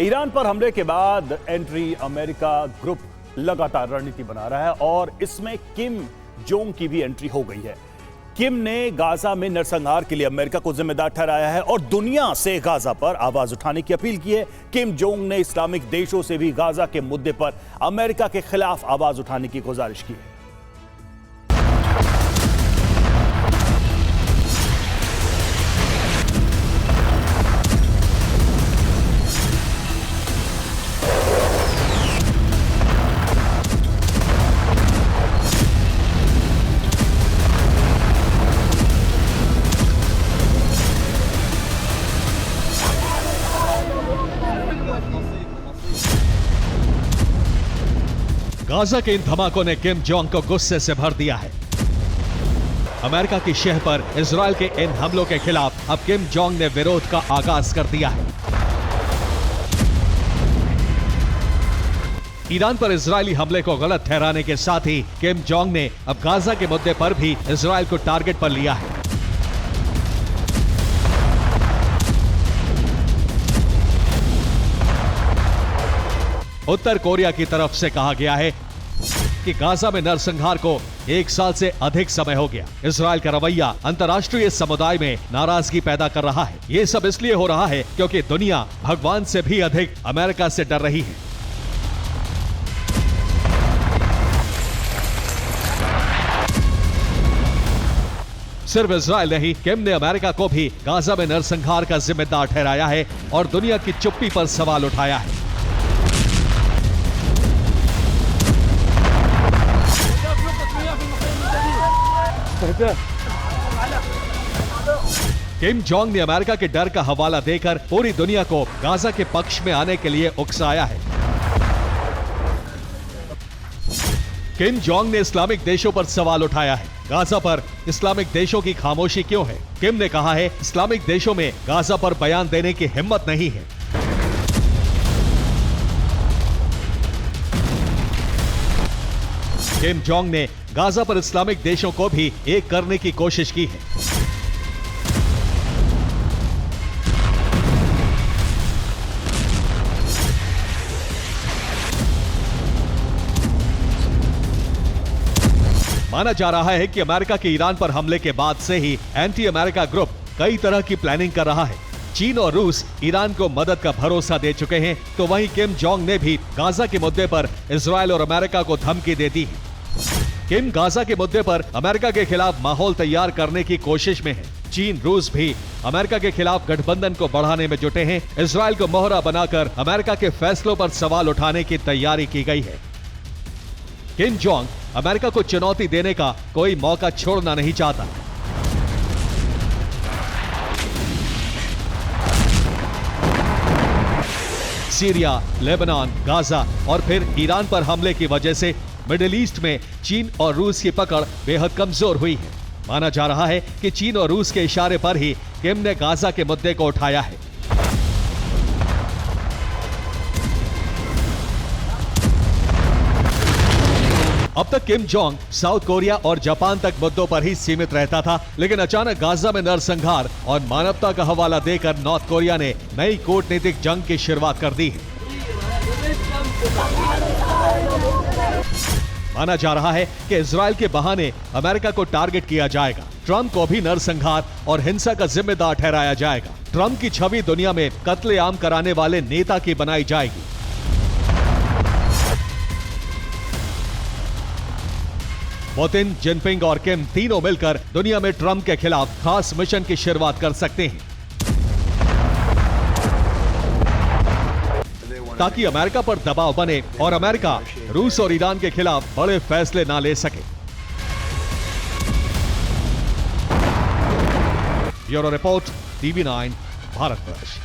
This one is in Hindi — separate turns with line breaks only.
ईरान पर हमले के बाद एंट्री अमेरिका ग्रुप लगातार रणनीति बना रहा है और इसमें किम जोंग की भी एंट्री हो गई है। किम ने गाजा में नरसंहार के लिए अमेरिका को जिम्मेदार ठहराया है और दुनिया से गाजा पर आवाज उठाने की अपील की है। किम जोंग ने इस्लामिक देशों से भी गाजा के मुद्दे पर अमेरिका के खिलाफ आवाज उठाने की गुजारिश की है।
गाजा के इन धमाकों ने किम जोंग को गुस्से से भर दिया है। अमेरिका की शह पर इजरायल के इन हमलों के खिलाफ अब किम जोंग ने विरोध का आगाज कर दिया है। ईरान पर इजरायली हमले को गलत ठहराने के साथ ही किम जोंग ने अब गाजा के मुद्दे पर भी इजरायल को टारगेट पर लिया है। उत्तर कोरिया की तरफ से कहा गया है कि गाजा में नरसंहार को 1 साल से अधिक समय हो गया। इजरायल का रवैया अंतर्राष्ट्रीय समुदाय में नाराजगी पैदा कर रहा है। ये सब इसलिए हो रहा है क्योंकि दुनिया भगवान से भी अधिक अमेरिका से डर रही है। सिर्फ इजरायल नहीं, किम ने अमेरिका को भी गाजा में नरसंहार का जिम्मेदार ठहराया है और दुनिया की चुप्पी पर सवाल उठाया है। किम जोंग ने अमेरिका के डर का हवाला देकर पूरी दुनिया को गाजा के पक्ष में आने के लिए उकसाया है। किम जोंग ने इस्लामिक देशों पर सवाल उठाया है। गाजा पर इस्लामिक देशों की खामोशी क्यों है? किम ने कहा है, इस्लामिक देशों में गाजा पर बयान देने की हिम्मत नहीं है। किम जोंग ने गाजा पर इस्लामिक देशों को भी एक करने की कोशिश की है। माना जा रहा है कि अमेरिका के ईरान पर हमले के बाद से ही एंटी अमेरिका ग्रुप कई तरह की प्लानिंग कर रहा है। चीन और रूस ईरान को मदद का भरोसा दे चुके हैं, तो वहीं किम जोंग ने भी गाजा के मुद्दे पर इजरायल और अमेरिका को धमकी दे दी है। किम गाजा के मुद्दे पर अमेरिका के खिलाफ माहौल तैयार करने की कोशिश में है। चीन रूस भी अमेरिका के खिलाफ गठबंधन को बढ़ाने में जुटे हैं। इजरायल को मोहरा बनाकर अमेरिका के फैसलों पर सवाल उठाने की तैयारी की गई है। किम जोंग अमेरिका को चुनौती देने का कोई मौका छोड़ना नहीं चाहता। सीरिया, लेबनान, गाजा और फिर ईरान पर हमले की वजह से मिडिल ईस्ट में चीन और रूस की पकड़ बेहद कमजोर हुई है। माना जा रहा है कि चीन और रूस के इशारे पर ही किम ने गाजा के मुद्दे को उठाया है। अब तक किम जोंग साउथ कोरिया और जापान तक मुद्दों पर ही सीमित रहता था, लेकिन अचानक गाजा में नरसंहार और मानवता का हवाला देकर नॉर्थ कोरिया ने नई कूटनीतिक जंग की शुरुआत कर दी है। माना जा रहा है कि इजरायल के बहाने अमेरिका को टारगेट किया जाएगा। ट्रंप को भी नरसंहार और हिंसा का जिम्मेदार ठहराया जाएगा। ट्रंप की छवि दुनिया में कत्लेआम कराने वाले नेता की बनाई जाएगी। पुतिन, जिनपिंग और किम तीनों मिलकर दुनिया में ट्रंप के खिलाफ खास मिशन की शुरुआत कर सकते हैं, ताकि अमेरिका पर दबाव बने और अमेरिका रूस और ईरान के खिलाफ बड़े फैसले ना ले सके। Bureau report, TV9 Bharatvarsh.